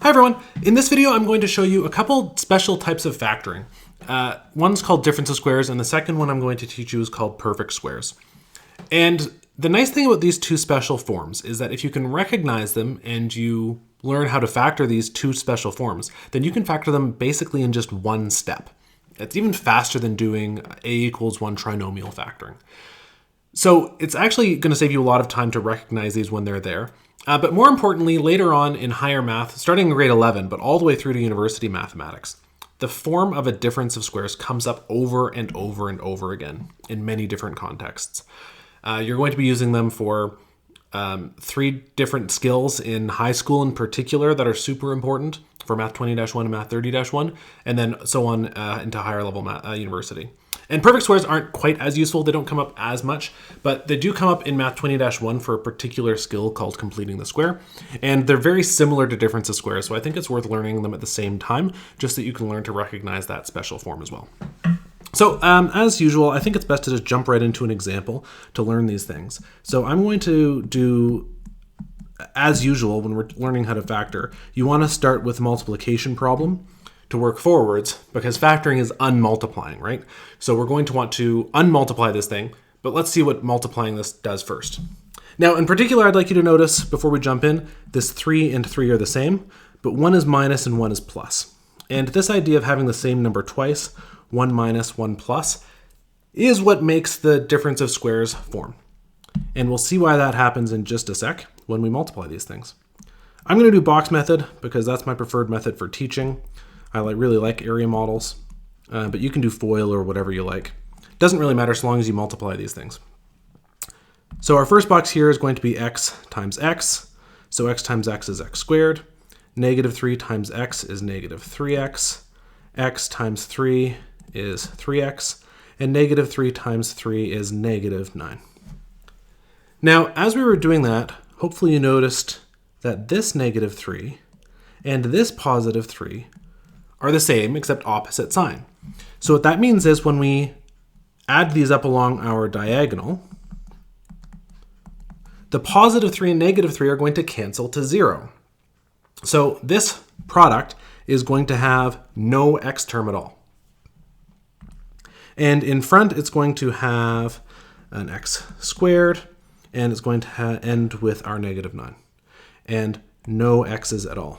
Hi everyone, in this video I'm going to show you a couple special types of factoring. One's called difference of squares and the second one I'm going to teach you is called perfect squares. And the nice thing about these two special forms is that if you can recognize them and you learn how to factor these two special forms, then you can factor them basically in just one step. It's even faster than doing a equals 1 trinomial factoring. So it's actually going to save you a lot of time to recognize these when they're there. But more importantly, later on in higher math, starting in grade 11, but all the way through to university mathematics, the form of a difference of squares comes up over and over and over again in many different contexts. You're going to be using them for 3 different skills in high school in particular that are super important for Math 20-1 and Math 30-1, and then so on into higher level university. And perfect squares aren't quite as useful. They don't come up as much, but they do come up in Math 20-1 for a particular skill called completing the square. And they're very similar to difference of squares, so I think it's worth learning them at the same time, just so you can learn to recognize that special form as well. So as usual, I think it's best to just jump right into an example to learn these things. So I'm going to do, as usual, when we're learning how to factor, you want to start with a multiplication problem to work forwards, because factoring is unmultiplying, right? So we're going to want to unmultiply this thing, but let's see what multiplying this does first. Now, in particular, I'd like you to notice before we jump in, this 3 and 3 are the same, but 1 is minus and 1 is plus. And this idea of having the same number twice, 1 minus, 1 plus, is what makes the difference of squares form. And we'll see why that happens in just a sec when we multiply these things. I'm going to do box method because that's my preferred method for teaching. I really like area models, but you can do FOIL or whatever you like. Doesn't really matter so long as you multiply these things. So our first box here is going to be x times x. So x times x is x squared. Negative 3 times x is negative 3x. X times 3 is 3x. And negative 3 times 3 is negative 9. Now, as we were doing that, hopefully you noticed that this negative 3 and this positive 3 are the same except opposite sign. So what that means is when we add these up along our diagonal, the positive 3 and negative 3 are going to cancel to 0. So this product is going to have no x term at all. And in front, it's going to have an x squared, and it's going to end with our negative 9, and no x's at all.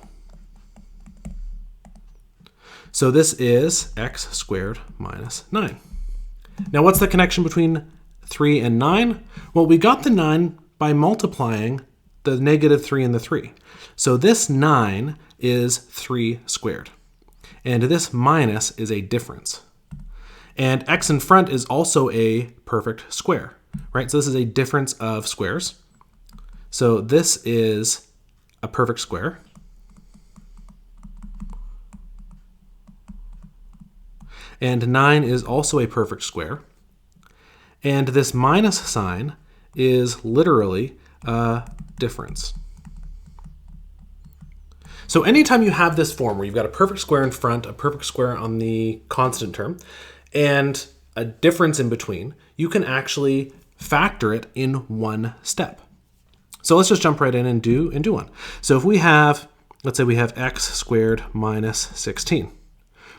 So this is x squared minus 9. Now what's the connection between 3 and 9? Well, we got the 9 by multiplying the negative 3 and the 3. So this 9 is 3 squared. And this minus is a difference. And x in front is also a perfect square, right? So this is a difference of squares. So this is a perfect square. And 9 is also a perfect square. And this minus sign is literally a difference. So anytime you have this form where you've got a perfect square in front, a perfect square on the constant term, and a difference in between, you can actually factor it in one step. So let's just jump right in and do one. So if we have, let's say we have x squared minus 16.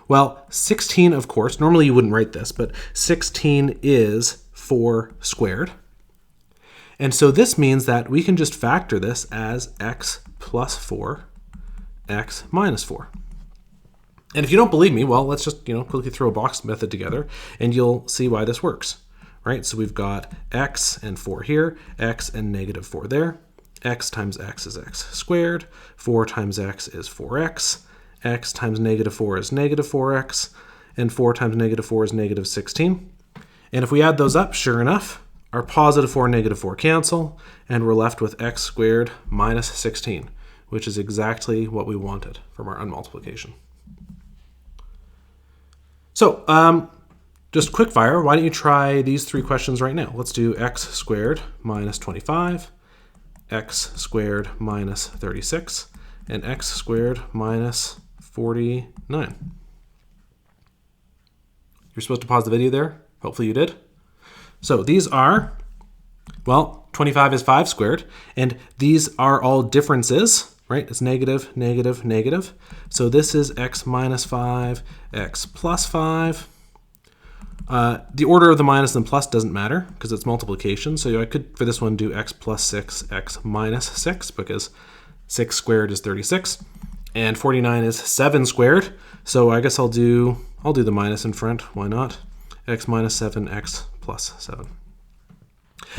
Well, 16, of course, normally you wouldn't write this, but 16 is 4 squared. And so this means that we can just factor this as x plus 4, x minus 4. And if you don't believe me, well, let's just quickly throw a box method together and you'll see why this works, right? So we've got x and 4 here, x and negative 4 there. X times x is x squared, 4 times x is 4x. X times negative 4 is negative 4x, and 4 times negative 4 is negative 16. And if we add those up, sure enough, our positive 4 and negative 4 cancel, and we're left with x squared minus 16, which is exactly what we wanted from our unmultiplication. So just quick fire, why don't you try these 3 questions right now? Let's do x squared minus 25, x squared minus 36, and x squared minus 49. You're supposed to pause the video there. Hopefully you did. So these are, well, 25 is 5 squared, and these are all differences right? It's negative, negative, negative. So this is x minus 5, x plus 5. The order of the minus and plus doesn't matter because it's multiplication. So I could, for this one, do x plus 6, x minus 6, because 6 squared is 36, and 49 is 7 squared. So I guess I'll do the minus in front. Why not? X minus 7, x plus 7.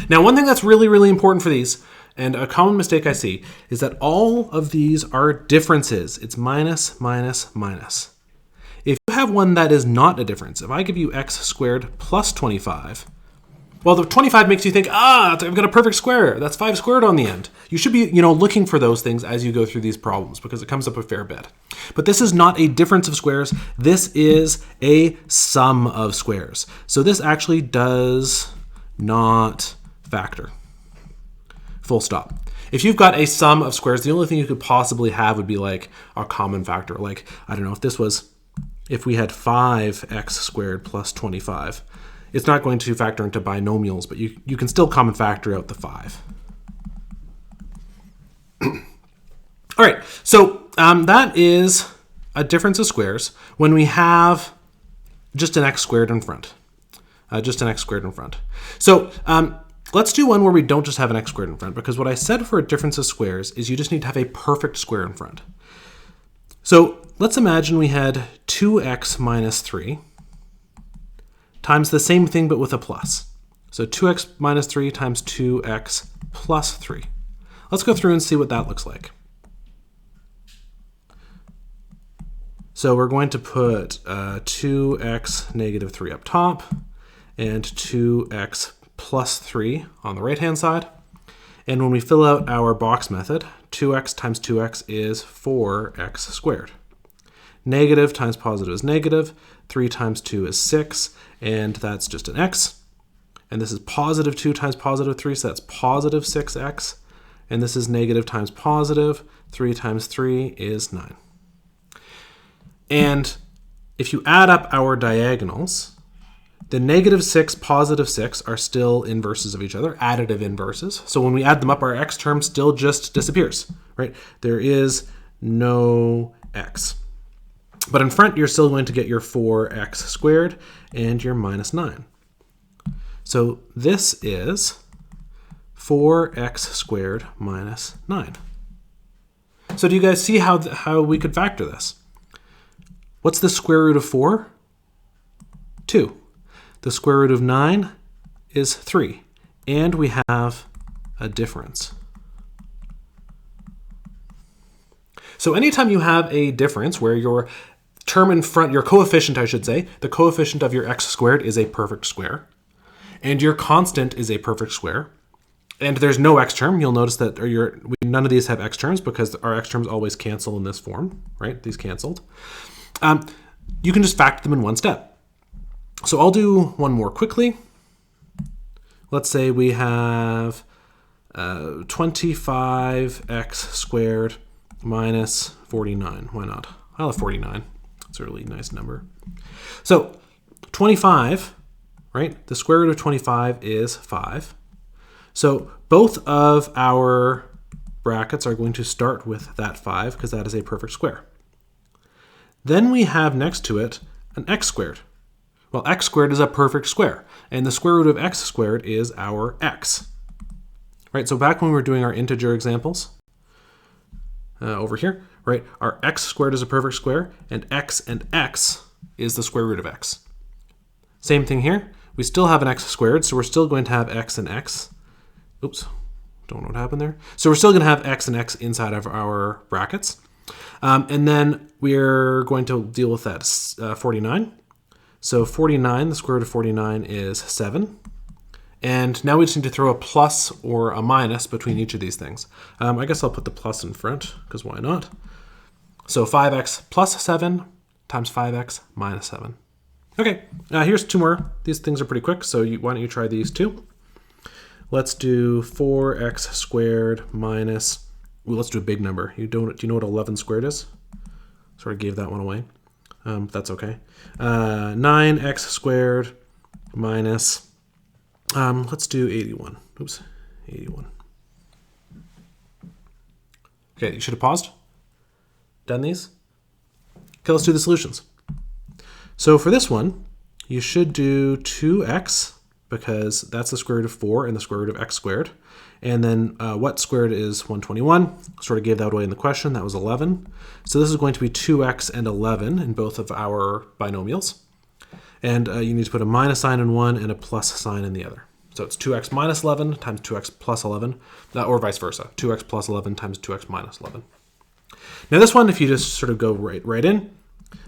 Now, one thing that's really, really important for these, and a common mistake I see, is that all of these are differences. It's minus, minus, minus. If you have one that is not a difference, if I give you x squared plus 25, well, the 25 makes you think, I've got a perfect square. That's 5 squared on the end. You should be, looking for those things as you go through these problems because it comes up a fair bit. But this is not a difference of squares. This is a sum of squares. So this actually does not factor. Full stop. If you've got a sum of squares, the only thing you could possibly have would be like a common factor. Like, I don't know, if we had 5x squared plus 25, it's not going to factor into binomials, but you can still common factor out the 5. All right, so that is a difference of squares when we have just an x squared in front. So let's do one where we don't just have an x squared in front, because what I said for a difference of squares is you just need to have a perfect square in front. So let's imagine we had 2x minus 3 times the same thing but with a plus. So 2x minus 3 times 2x plus 3. Let's go through and see what that looks like. So we're going to put 2x negative 3 up top and 2x plus 3 on the right-hand side. And when we fill out our box method, 2x times 2x is 4x squared. Negative times positive is negative. 3 times 2 is 6, and that's just an x. And this is positive 2 times positive 3, so that's positive 6x. And this is negative times positive. 3 times 3 is 9. And if you add up our diagonals, the negative 6, positive 6 are still inverses of each other, additive inverses. So when we add them up, our x term still just disappears, right? There is no x. But in front, you're still going to get your 4x squared and your minus 9. So this is 4x squared minus 9. So do you guys see how we could factor this? What's the square root of 4? 2. The square root of 9 is 3. And we have a difference. So anytime you have a difference where your term in front, your coefficient, I should say, the coefficient of your x squared is a perfect square, and your constant is a perfect square, and there's no x term, you'll notice that none of these have x terms because our x terms always cancel in this form, right? These canceled. You can just factor them in one step. So I'll do one more quickly. Let's say we have 25x squared minus 49. Why not? I'll have 49. It's a really nice number. So 25, right? The square root of 25 is 5. So both of our brackets are going to start with that 5 because that is a perfect square. Then we have next to it an x squared. Well, x squared is a perfect square, and the square root of x squared is our x. Right, so back when we were doing our integer examples, over here, right, our x squared is a perfect square, and x is the square root of x. Same thing here. We still have an x squared, so we're still going to have x and x. Oops, don't know what happened there. So we're still going to have x and x inside of our brackets. And then we're going to deal with that 49. So 49, the square root of 49 is 7. And now we just need to throw a plus or a minus between each of these things. I guess I'll put the plus in front, because why not? So 5x plus 7 times 5x minus 7. Okay, here's two more. These things are pretty quick, so why don't you try these two? Let's do 4x squared minus, let's do a big number. Do you know what 11 squared is? Sort of gave that one away. That's okay. 9x squared minus, let's do 81. Oops, 81. Okay, you should have paused, done these. Okay, let's do the solutions. So for this one, you should do 2x, because that's the square root of 4 and the square root of x squared. And then what squared is 121? Sort of gave that away in the question. That was 11. So this is going to be 2x and 11 in both of our binomials. And you need to put a minus sign in one and a plus sign in the other. So it's 2x minus 11 times 2x plus 11, or vice versa. 2x plus 11 times 2x minus 11. Now this one, if you just sort of go right in,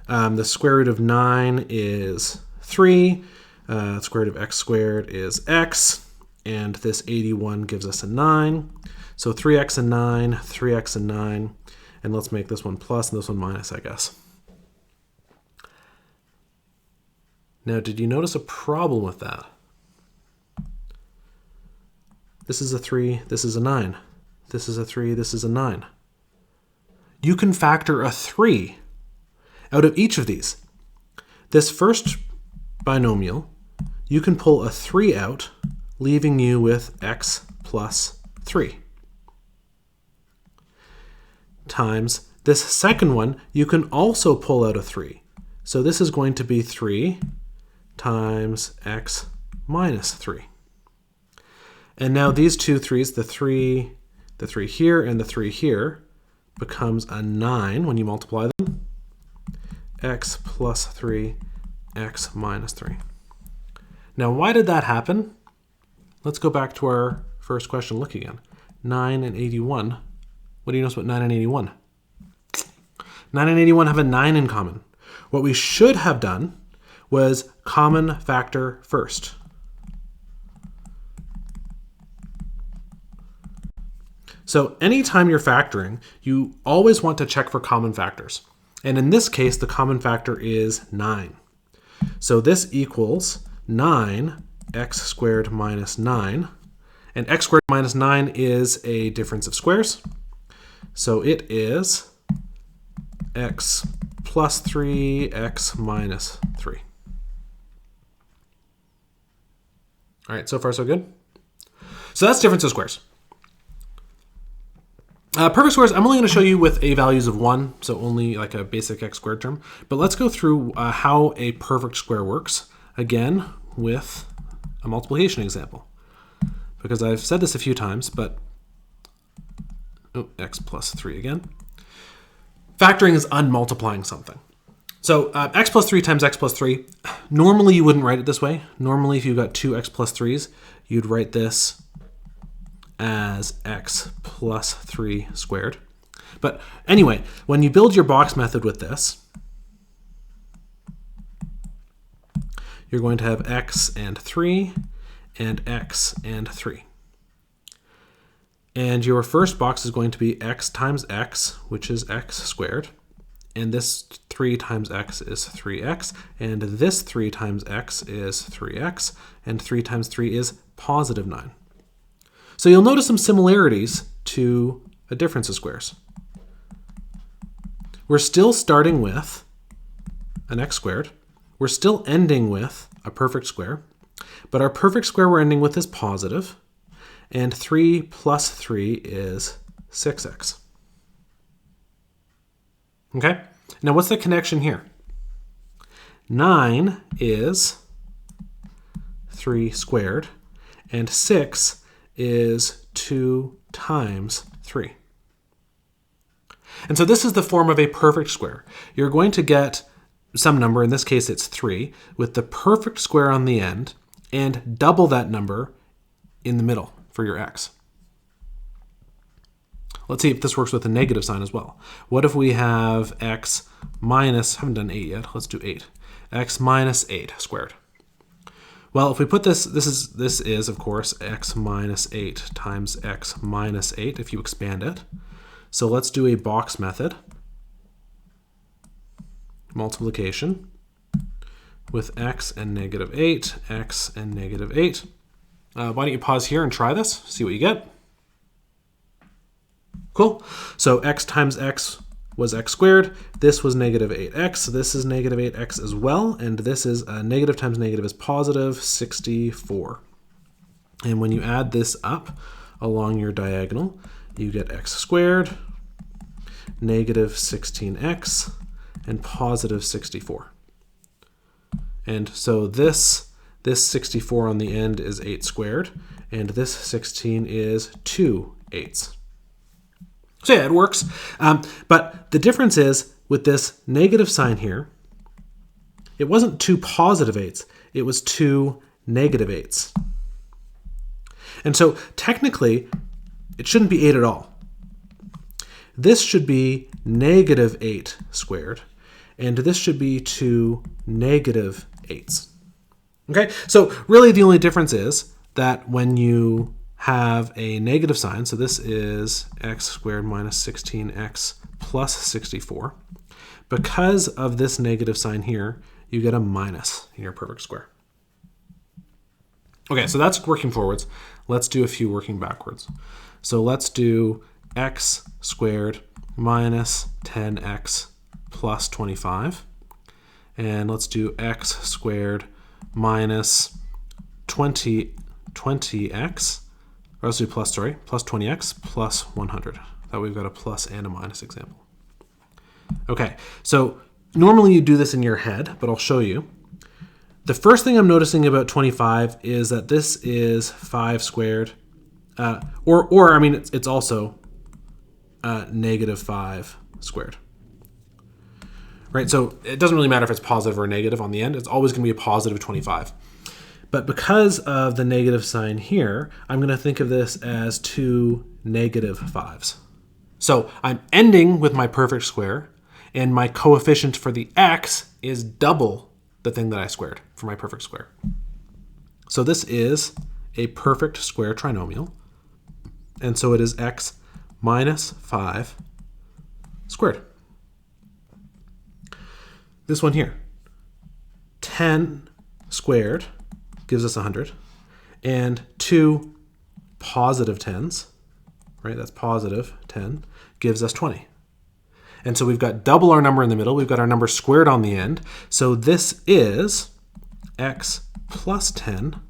the square root of 9 is 3. The square root of x squared is x. And this 81 gives us a 9. So 3x and 9, 3x and 9. And let's make this one plus and this one minus, I guess. Now, did you notice a problem with that? This is a 3, this is a 9. This is a 3, this is a 9. You can factor a 3 out of each of these. This first binomial, you can pull a 3 out, leaving you with x plus 3. Times this second one, you can also pull out a 3. So this is going to be 3 times x minus 3. And now these two 3's, the 3 here and the 3 here, becomes a 9 when you multiply them. X plus 3, x minus 3. Now why did that happen? Let's go back to our first question, look again. 9 and 81. What do you notice about 9 and 81? 9 and 81 have a 9 in common. What we should have done was common factor first. So anytime you're factoring, you always want to check for common factors. And in this case, the common factor is 9. So this equals 9 x squared minus 9. And x squared minus 9 is a difference of squares. So it is x plus 3, x minus 3. All right, so far so good. So that's difference of squares. Perfect squares, I'm only going to show you with a values of 1, so only like a basic x squared term. But let's go through how a perfect square works, again, with a multiplication example. Because I've said this a few times, but x plus 3 again. Factoring is unmultiplying something. So x plus 3 times x plus 3, normally you wouldn't write it this way. Normally if you've got two x plus 3's, you'd write this as x plus 3 squared. But anyway, when you build your box method with this, you're going to have x and 3 and x and 3. And your first box is going to be x times x, which is x squared. And this 3 times x is 3x. And this 3 times x is 3x. And 3 times 3 is positive 9. So you'll notice some similarities to a difference of squares. We're still starting with an x squared. We're still ending with a perfect square. But our perfect square we're ending with is positive. And 3 plus 3 is 6x. Okay? Now what's the connection here? 9 is 3 squared. And 6 is 2 times 3. And so this is the form of a perfect square. You're going to get some number, in this case it's 3, with the perfect square on the end, and double that number in the middle for your x. Let's see if this works with a negative sign as well. What if we have x minus, haven't done 8 yet, let's do 8. X minus 8 squared. Well, if we put this is of course x minus 8 times x minus 8 if you expand it. So let's do a box method. Multiplication with x and negative 8, x and negative 8. Why don't you pause here and try this, see what you get. Cool. So x times x was x squared. This was negative 8x. This is negative 8x as well. And this is negative times negative is positive 64. And when you add this up along your diagonal, you get x squared negative 16x and positive 64. And so this 64 on the end is 8 squared, and this 16 is 2 8s. So yeah, it works. But the difference is with this negative sign here, it wasn't 2 positive 8s, it was 2 negative 8s. And so technically, it shouldn't be 8 at all. This should be negative 8 squared, and this should be 2 negative 8s. Okay, so really the only difference is that when you have a negative sign, so this is x squared minus 16x plus 64, because of this negative sign here, you get a minus in your perfect square. Okay, so that's working forwards. Let's do a few working backwards. So let's do x squared minus 10x plus 25. And let's do x squared minus 20x, or let's do plus 20x plus 100. That way we've got a plus and a minus example. Okay, so normally you do this in your head, but I'll show you. The first thing I'm noticing about 25 is that this is 5 squared, or I mean, it's also negative 5 squared. Right, so it doesn't really matter if it's positive or negative on the end. It's always going to be a positive 25. But because of the negative sign here, I'm going to think of this as 2 negative 5s. So I'm ending with my perfect square, and my coefficient for the x is double the thing that I squared for my perfect square. So this is a perfect square trinomial, and so it is x minus 5 squared. This one here, 10 squared gives us 100, and 2 positive 10s, right, that's positive 10, gives us 20. And so we've got double our number in the middle, we've got our number squared on the end, so this is x plus 10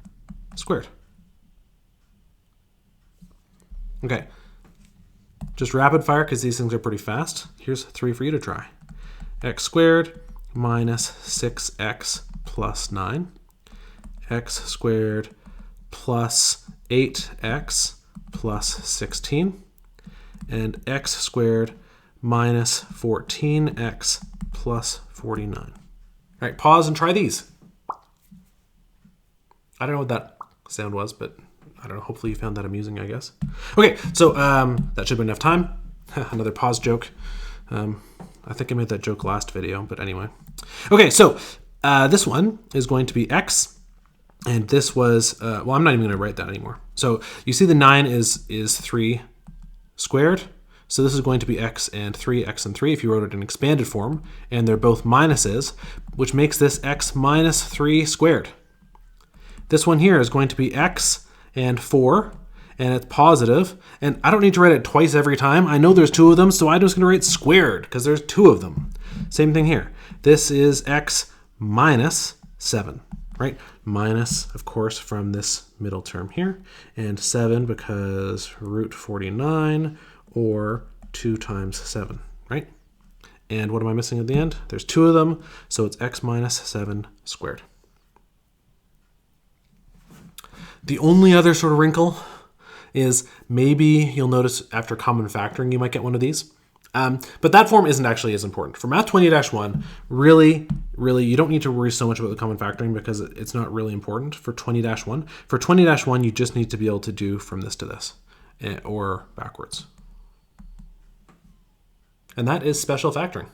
squared. Okay, just rapid fire because these things are pretty fast. Here's 3 for you to try. X squared minus 6x plus 9, x squared plus 8x plus 16, and x squared minus 14x plus 49. All right, pause and try these. I don't know what that sound was, but I don't know, hopefully you found that amusing, I guess. Okay, so that should be enough time. Another pause joke. I think I made that joke last video, but anyway. Okay, so this one is going to be x, and this was, well, I'm not even going to write that anymore. So you see the 9 is 3 squared, so this is going to be x and 3 if you wrote it in expanded form, and they're both minuses, which makes this x minus 3 squared. This one here is going to be x and 4, and it's positive, and I don't need to write it twice every time. I know there's 2 of them, so I'm just going to write squared because there's 2 of them. Same thing here. This is x minus 7, right? Minus, of course, from this middle term here, and 7 because root 49, or 2 times 7, right? And what am I missing at the end? There's 2 of them, so it's x minus 7 squared. The only other sort of wrinkle is maybe you'll notice after common factoring you might get one of these. But that form isn't actually as important. For Math 20-1, really, you don't need to worry so much about the common factoring because it's not really important for 20-1. For 20-1, you just need to be able to do from this to this, or backwards. And that is special factoring.